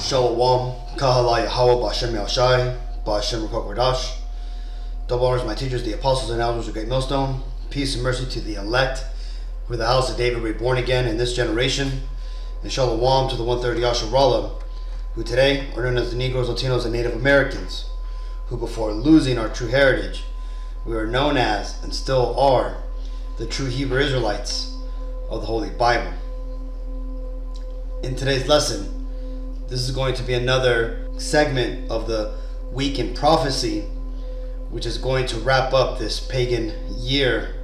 Shalom, Kahala Yahweh, Ba'Shem Yahushai, Ba'Shem Rukok Radash. Double honors to my teachers, the apostles and elders of Great Millstone. Peace and mercy to the elect, who are the house of David reborn again in this generation. And Shalom to the 130 Yasharallah, who today are known as the Negroes, Latinos, and Native Americans, who before losing our true heritage, we are known as, and still are, the true Hebrew Israelites of the Holy Bible. In today's lesson, this is going to be another segment of the week in prophecy, which is going to wrap up this pagan year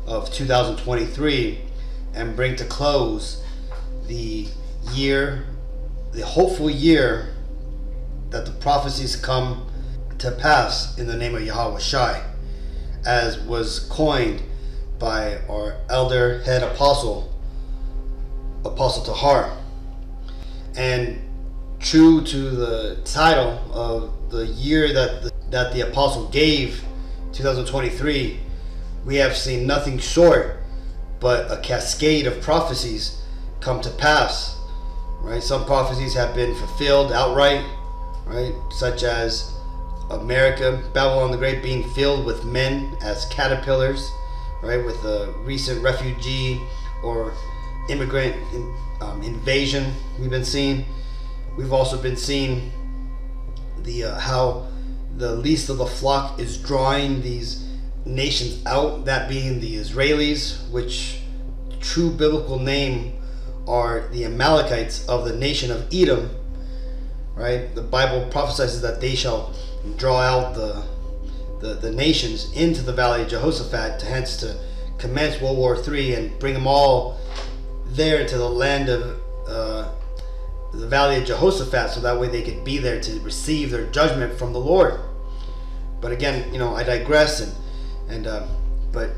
of 2023 and bring to close the year, the hopeful year that the prophecies come to pass in the name of Yahweh Shai, as was coined by our elder head apostle, Apostle Tahar. And true to the title of the year that the apostle gave, 2023, we have seen nothing short but a cascade of prophecies come to pass, right? Some prophecies have been fulfilled outright, right? Such as America, Babylon the Great, being filled with men as caterpillars, right? With the recent refugee or immigrant invasion we've been seeing. We've also been seeing the how the least of the flock is drawing these nations out, that being the Israelis, which true biblical name are the Amalekites of the nation of Edom, right? The Bible prophesies that they shall draw out the nations into the valley of Jehoshaphat, to commence World War III and bring them all there into the land of the valley of Jehoshaphat, so that way they could be there to receive their judgment from the Lord. But again, I digress, but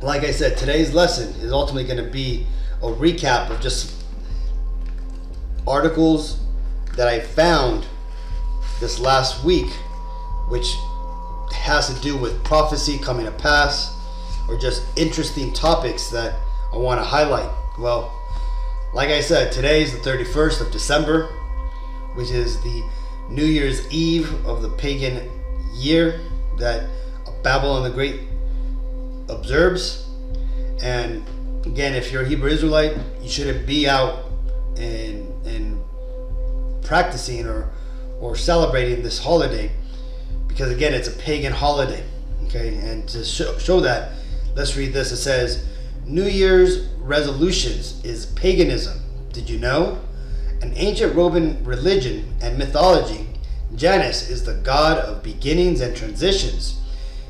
like I said, today's lesson is ultimately going to be a recap of just articles that I found this last week, which has to do with prophecy coming to pass, or just interesting topics that I want to highlight. Well, like I said, today is the 31st of December, which is the New Year's Eve of the pagan year that Babylon the Great observes. And again, if you're a Hebrew Israelite, you shouldn't be out and practicing or celebrating this holiday, because again, it's a pagan holiday. Okay, and to show that, let's read this. It says, New Year's resolutions is paganism. Did you know? An ancient Roman religion and mythology, Janus is the god of beginnings and transitions.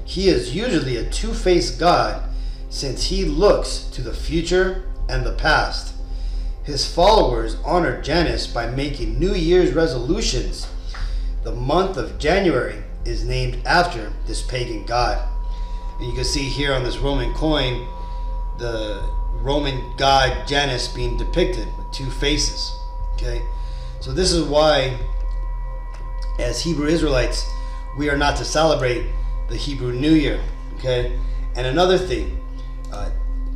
He is usually a two-faced god, since he looks to the future and the past. His followers honor Janus by making New Year's resolutions. The month of January is named after this pagan god. And you can see here on this Roman coin the Roman god Janus being depicted with two faces. Okay, so this is why, as Hebrew Israelites, we are not to celebrate the Hebrew New Year. Okay, and another thing,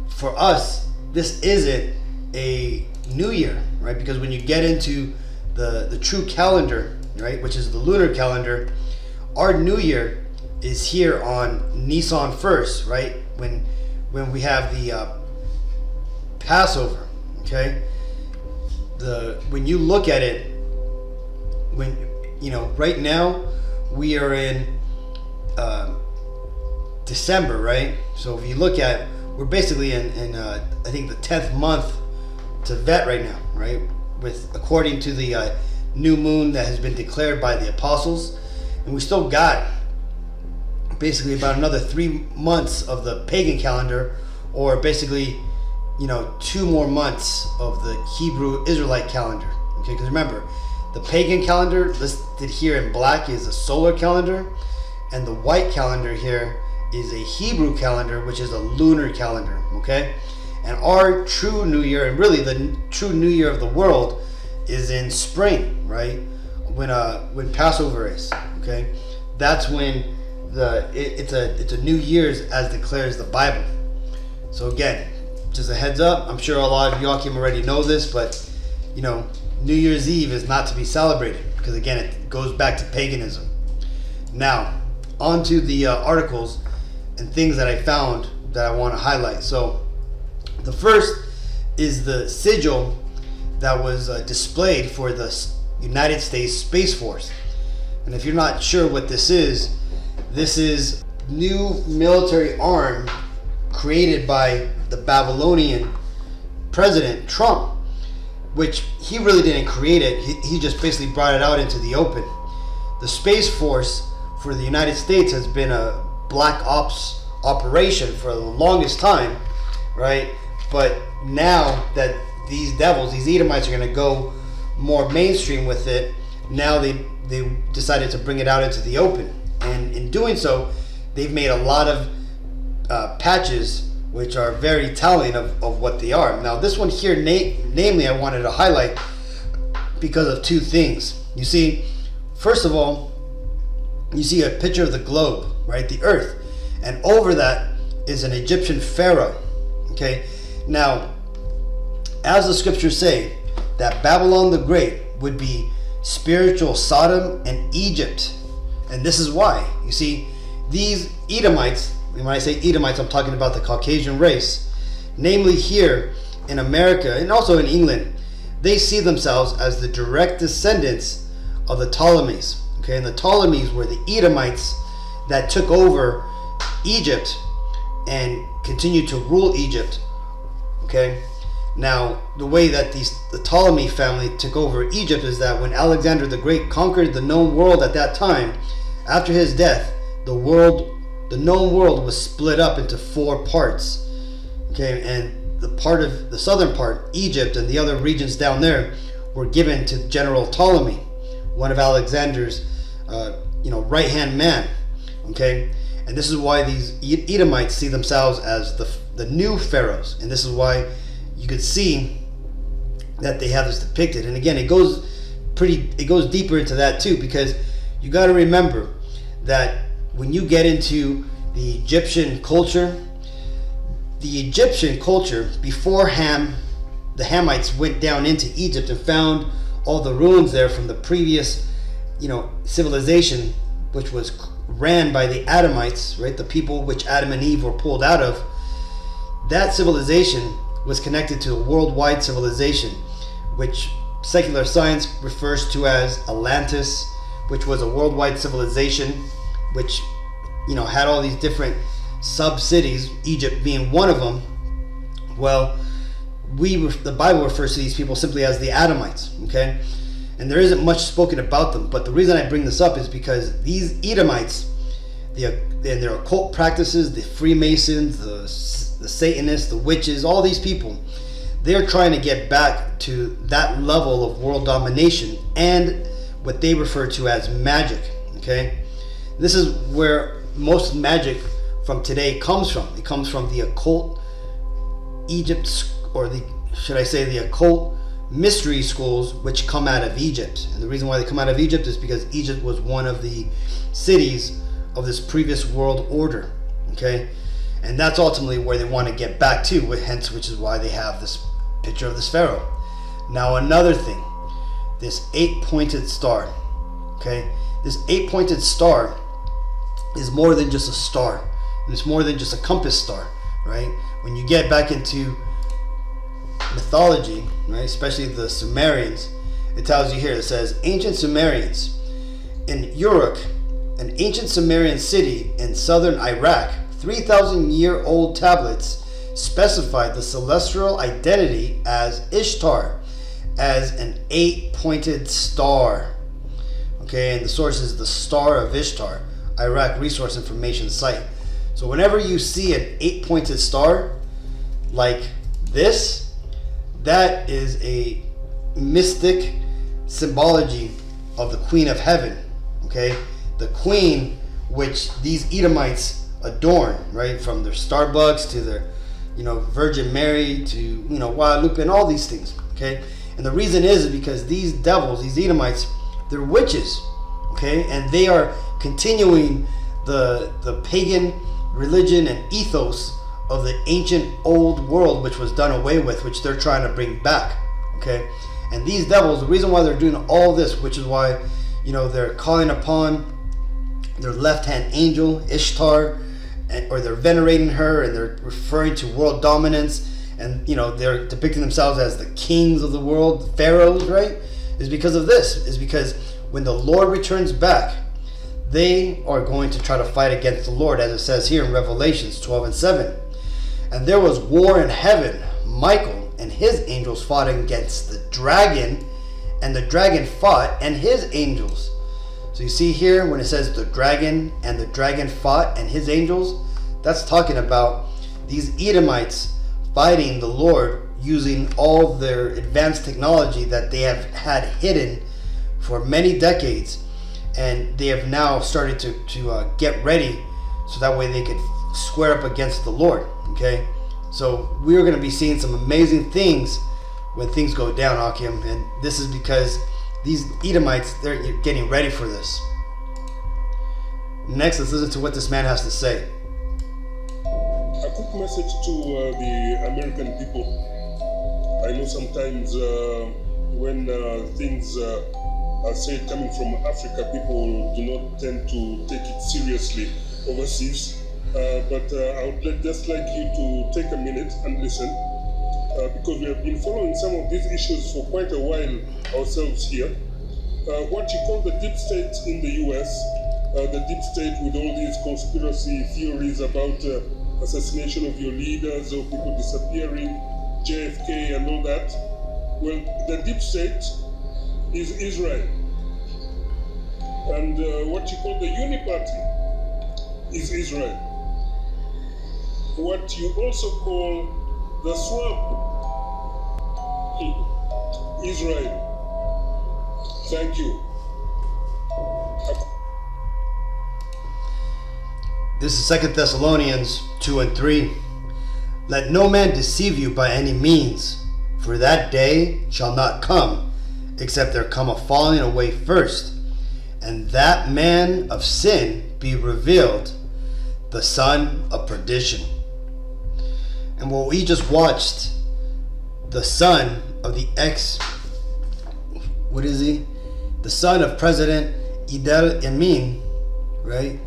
for us, this isn't a New Year, right? Because when you get into the true calendar, right, which is the lunar calendar, our New Year is here on Nisan 1st, right? When we have the Passover. Okay, when you look at it, right now we are in December, right? So if you look at, we're basically in I think the 10th month to vet right now, right? According to the new moon that has been declared by the apostles, and we still got basically about another 3 months of the pagan calendar, or basically 2 more months of the Hebrew Israelite calendar. Okay, because remember, the pagan calendar listed here in black is a solar calendar, and the white calendar here is a Hebrew calendar, which is a lunar calendar. Okay, and our true New Year, and really the true New Year of the world, is in spring, right? When Passover is. Okay, that's when it's a New Year's as declares the Bible. So again, just a heads up, I'm sure a lot of y'all already know this, but New Year's Eve is not to be celebrated because, again, it goes back to paganism. Now, on to the articles and things that I found that I want to highlight. So, the first is the sigil that was displayed for the United States Space Force. And if you're not sure what this is new military arm created by the Babylonian president Trump, which he really didn't create it. He just basically brought it out into the open. The Space Force for the United States has been a black ops operation for the longest time, right? But now that these devils, these Edomites, are going to go more mainstream with it, now they decided to bring it out into the open. And in doing so, they've made a lot of patches which are very telling of what they are. Now, this one here, namely, I wanted to highlight because of two things. You see, first of all, you see a picture of the globe, right? The earth. And over that is an Egyptian pharaoh. Okay? Now, as the scriptures say, that Babylon the Great would be spiritual Sodom and Egypt. And this is why. You see, these Edomites, and when I say Edomites, I'm talking about the Caucasian race, namely here in America and also in England, they see themselves as the direct descendants of the Ptolemies. Okay, and the Ptolemies were the Edomites that took over Egypt and continued to rule Egypt. Okay, now the way that the Ptolemy family took over Egypt is that when Alexander the Great conquered the known world at that time, after his death, the known world was split up into 4 parts. Okay, and the southern part, Egypt, and the other regions down there were given to General Ptolemy, one of Alexander's right-hand man. Okay, and this is why these Edomites see themselves as the new pharaohs, and this is why you could see that they have this depicted. And again, it goes deeper into that too, because you got to remember that when you get into the Egyptian culture before the Hamites went down into Egypt and found all the ruins there from the previous, civilization, which was ran by the Adamites, right? The people which Adam and Eve were pulled out of. That civilization was connected to a worldwide civilization, which secular science refers to as Atlantis, which was a worldwide civilization, which had all these different sub-cities, Egypt being one of them. Well, the Bible refers to these people simply as the Adamites, okay? And there isn't much spoken about them, but the reason I bring this up is because these Edomites, their occult practices, the Freemasons, the Satanists, the witches, all these people, they're trying to get back to that level of world domination and what they refer to as magic, okay? This is where most magic from today comes from. It comes from the occult Egypt, or the occult mystery schools which come out of Egypt. And the reason why they come out of Egypt is because Egypt was one of the cities of this previous world order, okay? And that's ultimately where they want to get back to, which is why they have this picture of this pharaoh. Now, another thing, this 8-pointed star, okay? This 8-pointed star is more than just a star, and it's more than just a compass star, right? When you get back into mythology, right, especially the Sumerians, it tells you here, it says, ancient Sumerians in Uruk, an ancient Sumerian city in southern Iraq, 3,000-year-old tablets specified the celestial identity as Ishtar, as an 8-pointed star. Okay, and the source is the Star of Ishtar, Iraq Resource Information Site. So whenever you see an 8-pointed star like this, that is a mystic symbology of the Queen of Heaven. Okay, the Queen which these Edomites adorn, right? From their Starbucks to their, Virgin Mary to, Guadalupe and all these things. Okay, and the reason is because these devils, these Edomites, they're witches. Okay, and they are continuing the pagan religion and ethos of the ancient old world, which was done away with, which they're trying to bring back. Okay, And these devils, the reason why they're doing all this, which is why, they're calling upon their left-hand angel, Ishtar, or they're venerating her, and they're referring to world dominance, and they're depicting themselves as the kings of the world, pharaohs, right? Is because of this. Is because when the Lord returns back, they are going to try to fight against the Lord, as it says here in Revelations 12:7. And there was war in heaven. Michael and his angels fought against the dragon, and the dragon fought and his angels. So you see here when it says the dragon fought and his angels, that's talking about these Edomites fighting the Lord using all their advanced technology that they have had hidden for many decades, and they have now started to get ready so that way they could square up against the Lord. Okay, so we're going to be seeing some amazing things when things go down, Akim, and this is because these Edomites, they're getting ready for this. Next, let's listen to what this man has to say. A quick message to the American people. I know sometimes when things are said coming from Africa, people do not tend to take it seriously overseas. But I would just like you to take a minute and listen, because we have been following some of these issues for quite a while ourselves here. What you call the deep state in the US, the deep state with all these conspiracy theories about assassination of your leaders or people disappearing, JFK and all that. Well, the deep state is Israel. And what you call the uniparty is Israel. What you also call the swamp, Israel. Thank you. This is 2 Thessalonians 2:3. Let no man deceive you by any means, for that day shall not come, except there come a falling away first, and that man of sin be revealed, the son of perdition. And what we just watched, the son of the the son of President Idi Amin, right?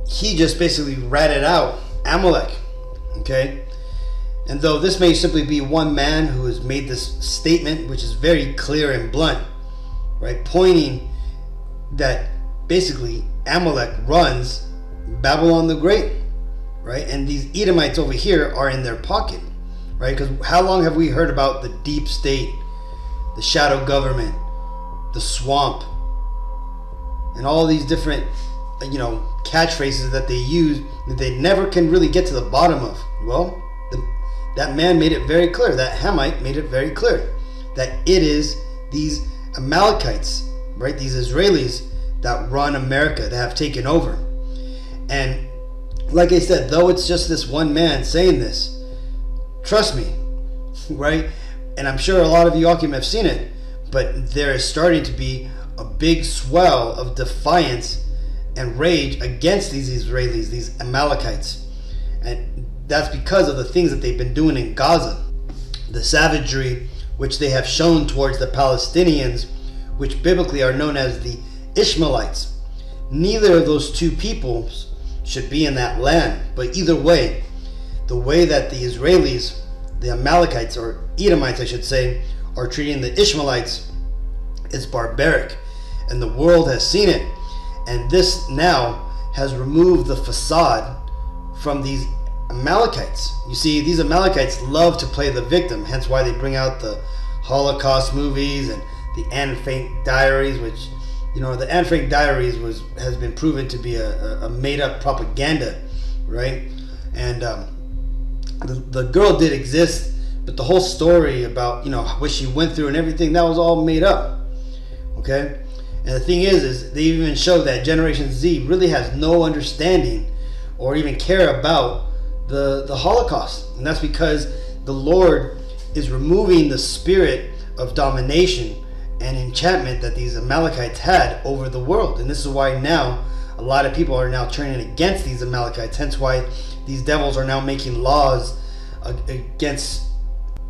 He just basically ratted out Amalek, okay? And though this may simply be one man who has made this statement, which is very clear and blunt, right? Pointing that basically Amalek runs Babylon the Great, right? And these Edomites over here are in their pocket, right? Because how long have we heard about the deep state, the shadow government, the swamp, and all these different, catchphrases that they use that they never can really get to the bottom of? Well, that man made it very clear, that Hamite made it very clear that it is these Amalekites, right? These Israelis that run America, that have taken over. And like I said, though it's just this one man saying this, trust me, right? And I'm sure a lot of you all have seen it, but there is starting to be a big swell of defiance and rage against these Israelis, these Amalekites. And that's because of the things that they've been doing in Gaza, the savagery which they have shown towards the Palestinians, which biblically are known as the Ishmaelites. Neither of those two peoples should be in that land, but either way, the way that the Israelis, the Amalekites, or Edomites I should say, are treating the Ishmaelites is barbaric, and the world has seen it. And this now has removed the facade from these Amalekites. You see, these Amalekites love to play the victim, hence why they bring out the Holocaust movies and the Anne Frank diaries, which, the Anne Frank diaries has been proven to be a made-up propaganda, right? And the girl did exist, but the whole story about, what she went through and everything, that was all made up, okay? And the thing is they even show that Generation Z really has no understanding or even care about the Holocaust. And that's because the Lord is removing the spirit of domination and enchantment that these Amalekites had over the world. And this is why now a lot of people are now turning against these Amalekites. Hence why these devils are now making laws against,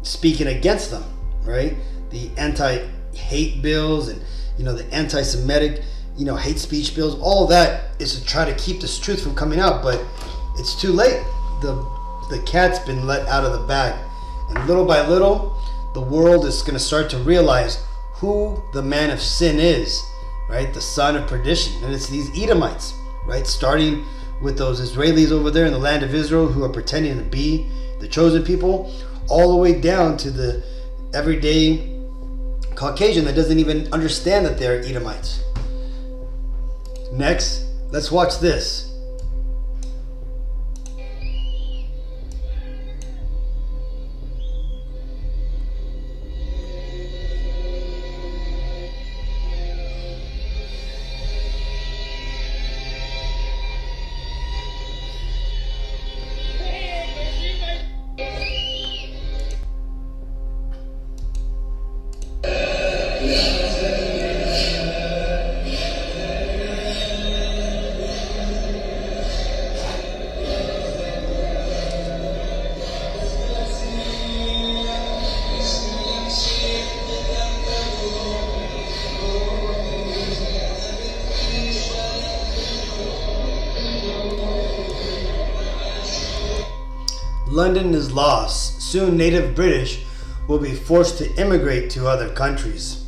speaking against them. right? The anti-hate bills and, the anti-Semitic, hate speech bills. All of that is to try to keep this truth from coming out, but it's too late. The cat's been let out of the bag. And little by little, the world is going to start to realize who the man of sin is, right? The son of perdition. And it's these Edomites, right? Starting with those Israelis over there in the land of Israel who are pretending to be the chosen people, all the way down to the everyday Caucasian that doesn't even understand that they're Edomites. Next, let's watch this. London is lost. Soon native British will be forced to immigrate to other countries.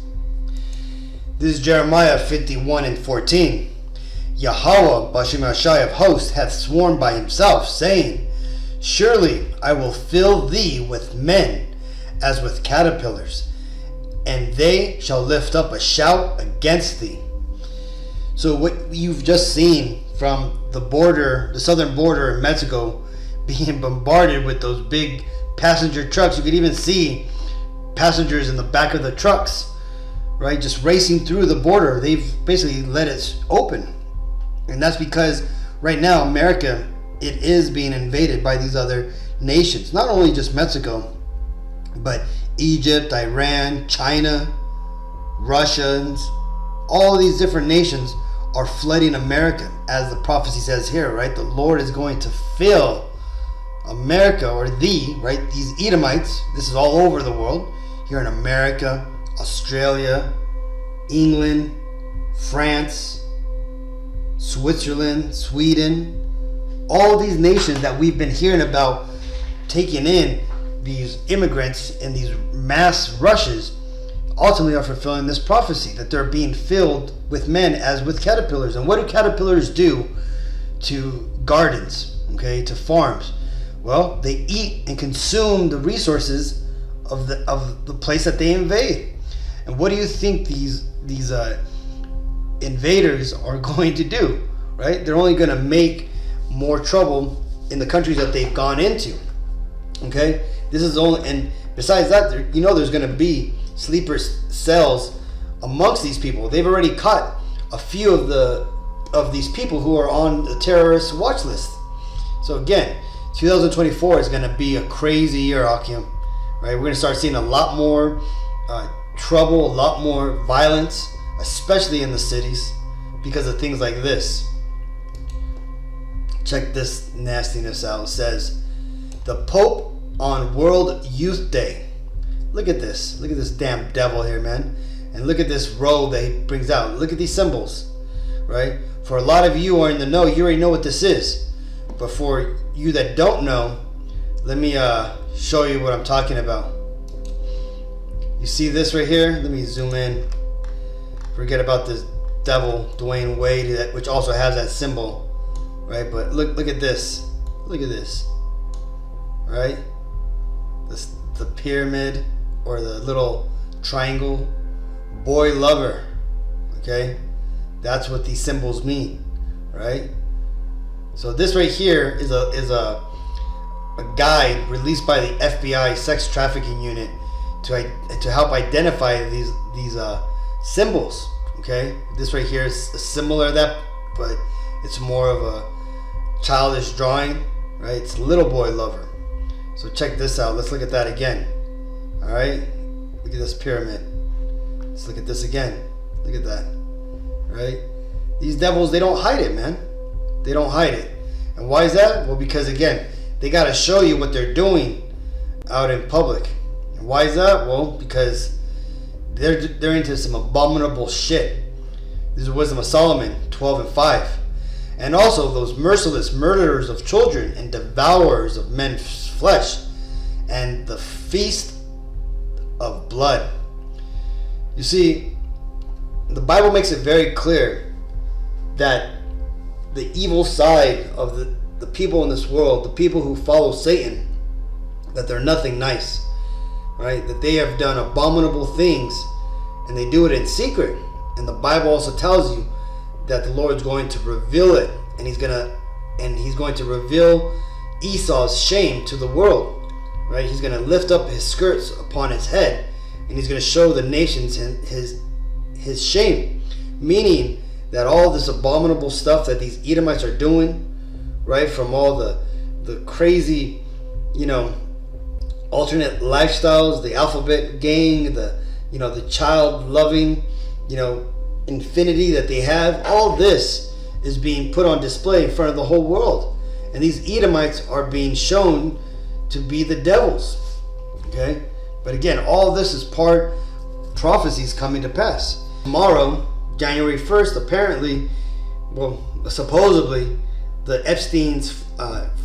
This is Jeremiah 51:14. Yahweh, Bashem Yashai of hosts, hath sworn by himself, saying, Surely I will fill thee with men as with caterpillars, and they shall lift up a shout against thee. So what you've just seen from the border, the southern border in Mexico, being bombarded with those big passenger trucks. You could even see passengers in the back of the trucks, right, just racing through the border. They've basically let it open. And that's because right now America, it is being invaded by these other nations. Not only just Mexico, but Egypt, Iran, China, Russians, all these different nations are flooding America, as the prophecy says here, right? The Lord is going to fill America, or right? These Edomites, this is all over the world, here in America, Australia, England, France, Switzerland, Sweden, all these nations that we've been hearing about taking in these immigrants in these mass rushes, ultimately are fulfilling this prophecy that they're being filled with men as with caterpillars. And what do caterpillars do to gardens, okay, to farms? Well, they eat and consume the resources of the place that they invade. And what do you think these invaders are going to do? Right? They're only going to make more trouble in the countries that they've gone into. Okay? This is only, and besides that, there's going to be sleeper cells amongst these people. They've already caught a few of these people who are on the terrorist watch list. So again, 2024 is going to be a crazy year, Akim. Right? We're going to start seeing a lot more trouble, a lot more violence, especially in the cities, because of things like this. Check this nastiness out. It says, the Pope on World Youth Day. Look at this. Look at this damn devil here, man. And look at this robe that he brings out. Look at these symbols, right? For a lot of you who are in the know, you already know what this is. But for you that don't know, let me show you what I'm talking about. You see this right here? Let me zoom in. Forget about this devil, Dwayne Wade, which also has that symbol, right? But look at this. Look at this, right? The pyramid, or the little triangle. Boy lover, okay? That's what these symbols mean, right? So this right here is a guide released by the FBI sex trafficking unit to help identify these symbols. Okay, this right here is similar to that, but it's more of a childish drawing, right? It's little boy lover. So check this out. Let's look at that again. All right, look at this pyramid. Let's look at this again. Look at that, right? These devils, they don't hide it, man. They don't hide it. And why is that? Well, because again, they got to show you what they're doing out in public. And why is that? Well, because they're into some abominable shit. This is Wisdom of Solomon 12:5. And also those merciless murderers of children and devourers of men's flesh, and the feast of blood. You see, the Bible makes it very clear that the evil side of the people in this world, the people who follow Satan, that they're nothing nice, right? That they have done abominable things, and they do it in secret. And the Bible also tells you that the Lord's going to reveal it, and he's going to reveal Esau's shame to the world, right? He's going to lift up his skirts upon his head, and he's going to show the nations his shame, meaning that all this abominable stuff that these Edomites are doing, right, from all the crazy, alternate lifestyles, the alphabet gang, the child loving, infinity that they have, all this is being put on display in front of the whole world. And these Edomites are being shown to be the devils. Okay? But again, all this is part prophecies coming to pass. Tomorrow, January 1st, apparently, supposedly, the Epstein's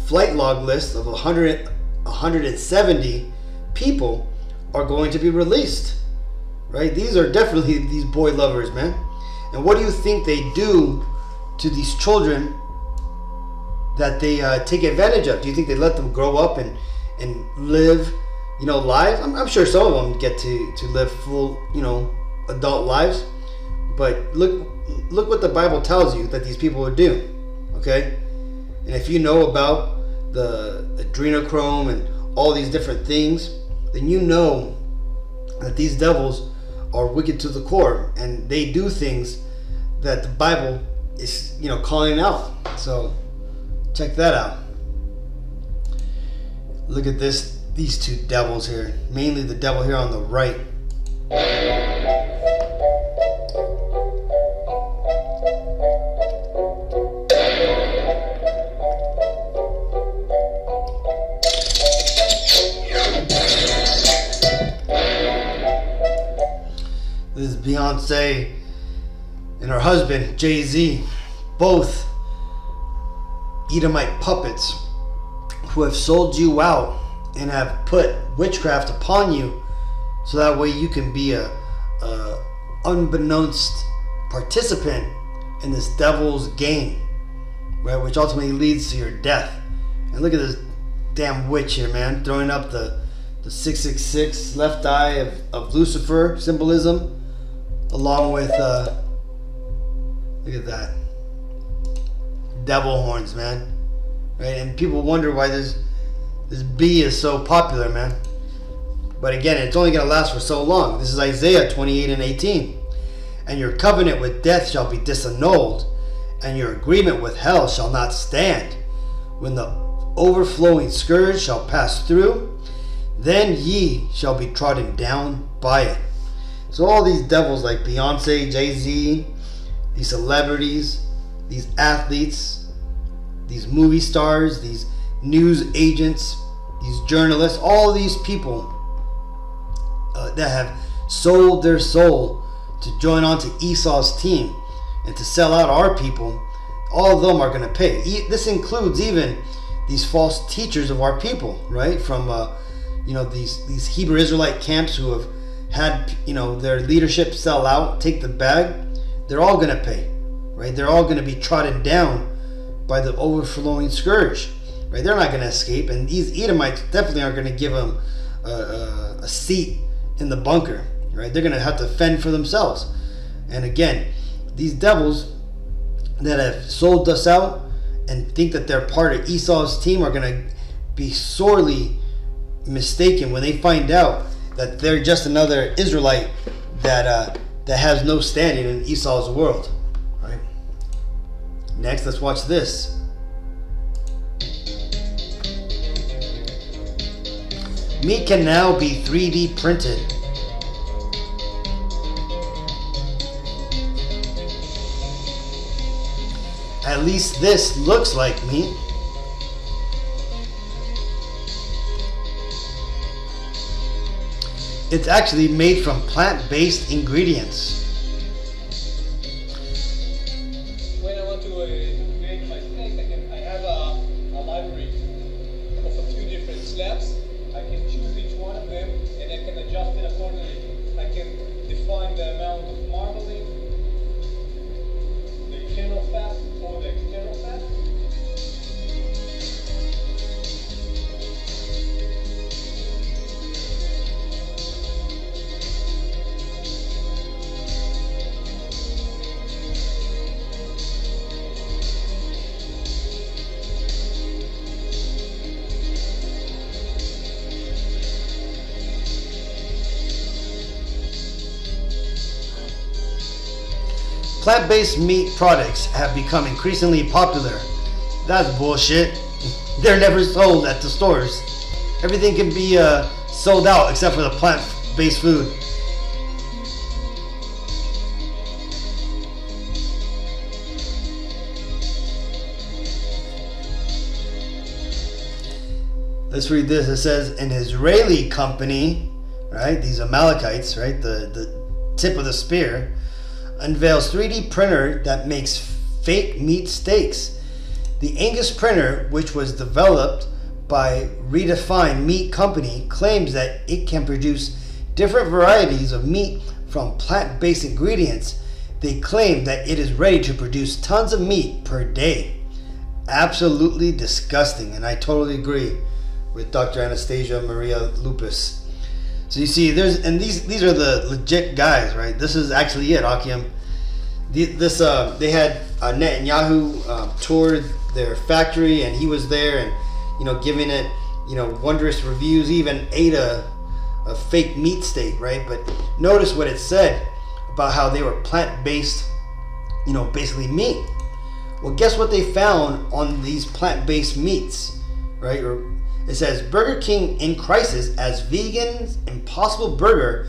flight log list of 170 people are going to be released. Right? These are definitely these boy lovers, man. And what do you think they do to these children that they take advantage of? Do you think they let them grow up and live, lives? I'm sure some of them get to live full, adult lives. But look what the Bible tells you that these people are doing. Okay? And if you know about the adrenochrome and all these different things, then you know that these devils are wicked to the core, and they do things that the Bible is, calling out. So check that out. Look at these two devils here, mainly the devil here on the right. This is Beyonce and her husband, Jay-Z, both Edomite puppets who have sold you out and have put witchcraft upon you so that way you can be a unbeknownst participant in this devil's game, right, which ultimately leads to your death. And look at this damn witch here, man, throwing up the 666 left eye of Lucifer symbolism, along with look at that, devil horns, man, right? And people wonder why this bee is so popular, man. But again, it's only going to last for so long. This is Isaiah 28:18. And your covenant with death shall be disannulled, and your agreement with hell shall not stand. When the overflowing scourge shall pass through, then ye shall be trodden down by it. So all these devils like Beyonce, Jay-Z, these celebrities, these athletes, these movie stars, these news agents, these journalists, all these people that have sold their soul to join on to Esau's team and to sell out our people, all of them are going to pay. This includes even these false teachers of our people, right? From these Hebrew Israelite camps who have had their leadership sell out, take the bag. They're all going to pay, right? They're all going to be trodden down by the overflowing scourge, right? They're not going to escape, and these Edomites definitely aren't going to give them a seat in the bunker, right? They're going to have to fend for themselves. And again, these devils that have sold us out and think that they're part of Esau's team are going to be sorely mistaken when they find out that they're just another Israelite that has no standing in Esau's world. Right? Next, let's watch this. Meat can now be 3D printed. At least this looks like meat. it's actually made from plant-based ingredients. When I want to make my snacks, I have a library of a few different slabs. I can choose each one of them and I can adjust it accordingly. I can define the amount of marbling, the internal fat or the external fat. Plant-based meat products have become increasingly popular. That's bullshit. They're never sold at the stores. Everything can be sold out except for the plant-based food. Let's read this. It says, an Israeli company, right, these Amalekites, right, the tip of the spear, unveils 3D printer that makes fake meat steaks. The Angus printer, which was developed by Redefined Meat Company, claims that it can produce different varieties of meat from plant-based ingredients. They claim that it is ready to produce tons of meat per day. Absolutely disgusting, and I totally agree with Dr. Anastasia Maria Lupus. So you see, these are the legit guys, right? This is actually it, Akim. They had Netanyahu toured their factory, and he was there, and giving it wondrous reviews. He even ate a fake meat steak, right? But notice what it said about how they were plant-based, basically meat. Well, guess what they found on these plant-based meats, right? It says, Burger King in crisis as vegan's Impossible Burger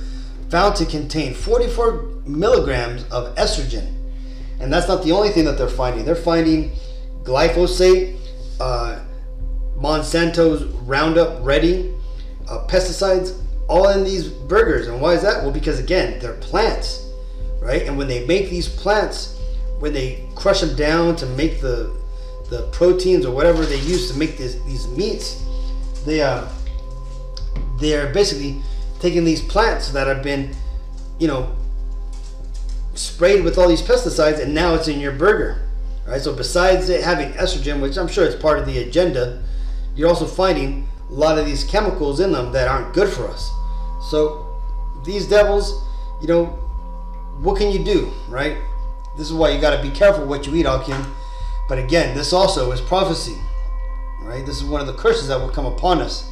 found to contain 44 milligrams of estrogen. And that's not the only thing that they're finding. They're finding glyphosate, Monsanto's Roundup Ready, pesticides, all in these burgers. And why is that? Well, because again, they're plants, right? And when they make these plants, when they crush them down to make the proteins or whatever they use to make these meats, they are basically taking these plants that have been, sprayed with all these pesticides, and now it's in your burger. All right. So besides it having estrogen, which I'm sure is part of the agenda, you're also finding a lot of these chemicals in them that aren't good for us. So these devils, what can you do, right? This is why you got to be careful what you eat, Akim. But again, this also is prophecy, right? This is one of the curses that will come upon us.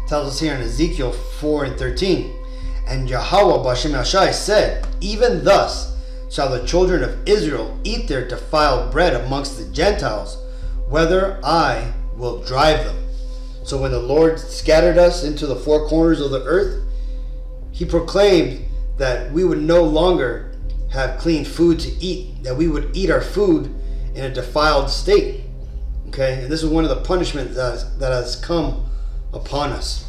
It tells us here in Ezekiel 4:13, and Yahweh B'Shem Yashai said, even thus shall the children of Israel eat their defiled bread amongst the Gentiles, whether I will drive them. So when the Lord scattered us into the four corners of the earth, he proclaimed that we would no longer have clean food to eat, that we would eat our food in a defiled state. Okay, and this is one of the punishments that has come upon us.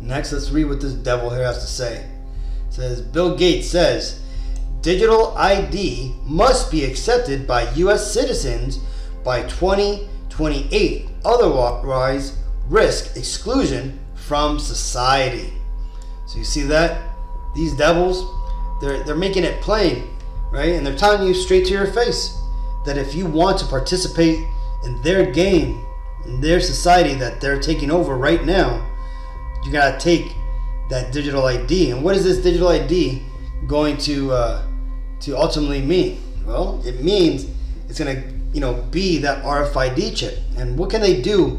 Next, let's read what this devil here has to say. It says, Bill Gates says, digital ID must be accepted by U.S. citizens by 2028, otherwise risk exclusion from society. So you see that? These devils, they're making it plain, right? And they're telling you straight to your face that if you want to participate in their game, in their society that they're taking over right now, you gotta take that digital ID. And what is this digital ID going to ultimately mean? Well, it means it's gonna be that RFID chip. And what can they do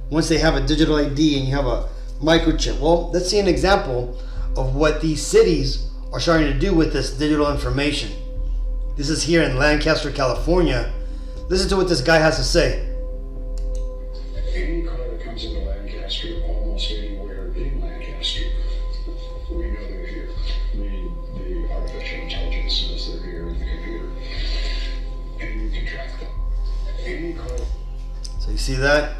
once they have a digital ID and you have a microchip? Well, let's see an example of what these cities are starting to do with this digital information. This is here in Lancaster, California. Listen to what this guy has to say. Any car that comes into Lancaster, almost anywhere in Lancaster, we know they're here. The artificial intelligence knows they're here in the computer. And you can track them. Any car. So you see that?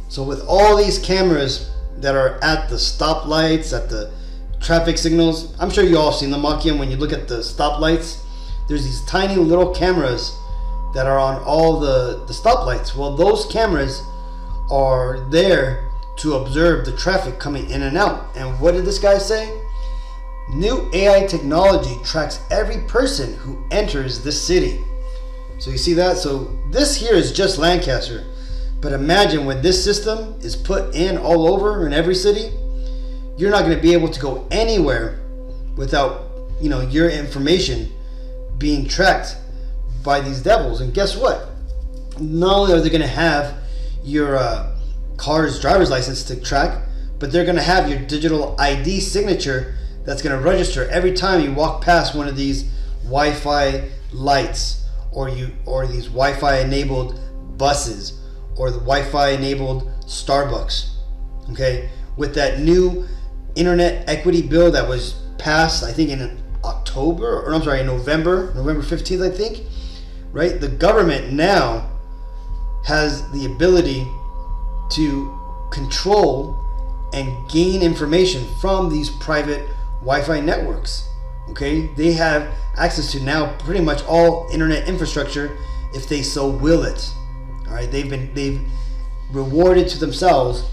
So with all these cameras that are at the stoplights, at the traffic signals. I'm sure you all seen them, Akim. When you look at the stoplights, there's these tiny little cameras that are on all the stoplights. Well, those cameras are there to observe the traffic coming in and out. And what did this guy say? New AI technology tracks every person who enters this city. So you see that? So this here is just Lancaster. But imagine when this system is put in all over in every city, you're not going to be able to go anywhere without, you know, your information being tracked by these devils. And guess what? Not only are they going to have your car's driver's license to track, but they're going to have your digital ID signature that's going to register every time you walk past one of these Wi-Fi lights, or these Wi-Fi enabled buses, or the Wi-Fi enabled Starbucks. Okay, with that new internet equity bill that was passed, I think in October, or I'm sorry, in November 15th, I think, right? The government now has the ability to control and gain information from these private Wi-Fi networks. Okay, they have access to now pretty much all internet infrastructure if they so will it. All right, they've rewarded to themselves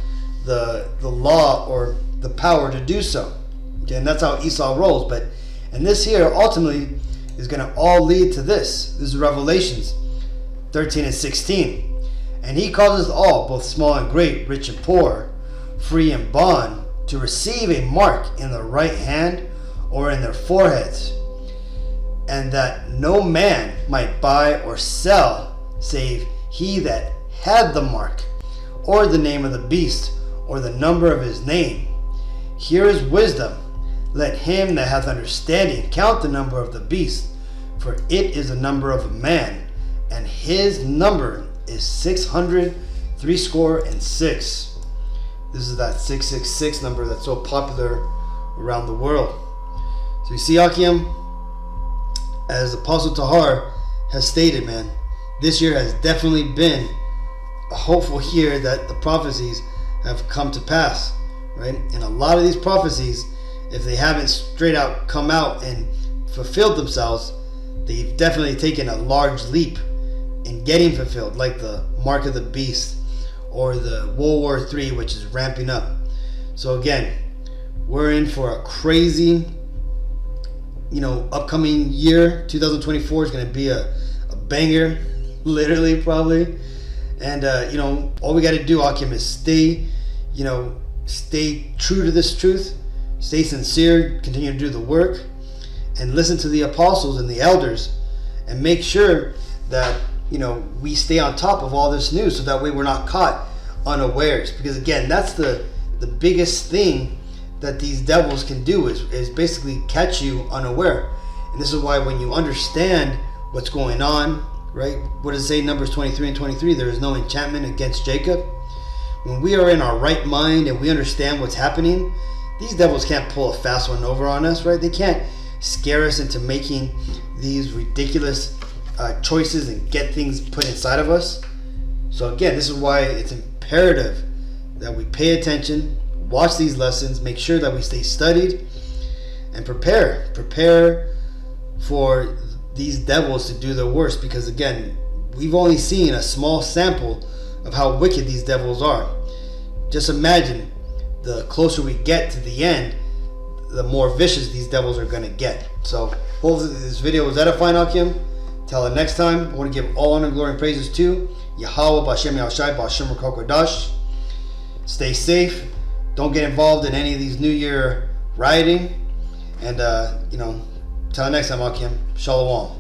the law or the power to do so. Okay, and that's how Esau rolls. And this here ultimately is going to all lead to this. This is Revelations 13 and 16. And he causes all, both small and great, rich and poor, free and bond, to receive a mark in their right hand or in their foreheads, and that no man might buy or sell save he that had the mark, or the name of the beast, or the number of his name. Here is wisdom. Let him that hath understanding count the number of the beast, for it is the number of a man, and his number is 666. This is that 666 number that's so popular around the world. So you see, Akim, as Apostle Tahar has stated, man, this year has definitely been a hopeful year that the prophecies have come to pass, right? And a lot of these prophecies, if they haven't straight out come out and fulfilled themselves, they've definitely taken a large leap in getting fulfilled, like the mark of the beast or the World War III, which is ramping up. So again, we're in for a crazy, upcoming year. 2024 is going to be a banger, literally, probably. And all we got to do, Akim, is stay true to this truth, stay sincere, continue to do the work, and listen to the apostles and the elders, and make sure that we stay on top of all this news, so that way we're not caught unawares. Because again, that's the biggest thing that these devils can do, is basically catch you unaware. And this is why when you understand what's going on, right? What does it say, Numbers 23 and 23? There is no enchantment against Jacob. When we are in our right mind and we understand what's happening, these devils can't pull a fast one over on us, right? They can't scare us into making these ridiculous choices and get things put inside of us. So again, this is why it's imperative that we pay attention, watch these lessons, make sure that we stay studied, and prepare for these devils to do their worst. Because again, we've only seen a small sample of how wicked these devils are. Just imagine, the closer we get to the end, the more vicious these devils are going to get. So hopefully this video was edifying, Akim. Till the next time, I want to give all honor, glory, and praises to Yahweh, B'Shem Yahushai, B'Shem Kodash. Stay safe. Don't get involved in any of these New Year rioting. And, till the next time, Akim. Shalom.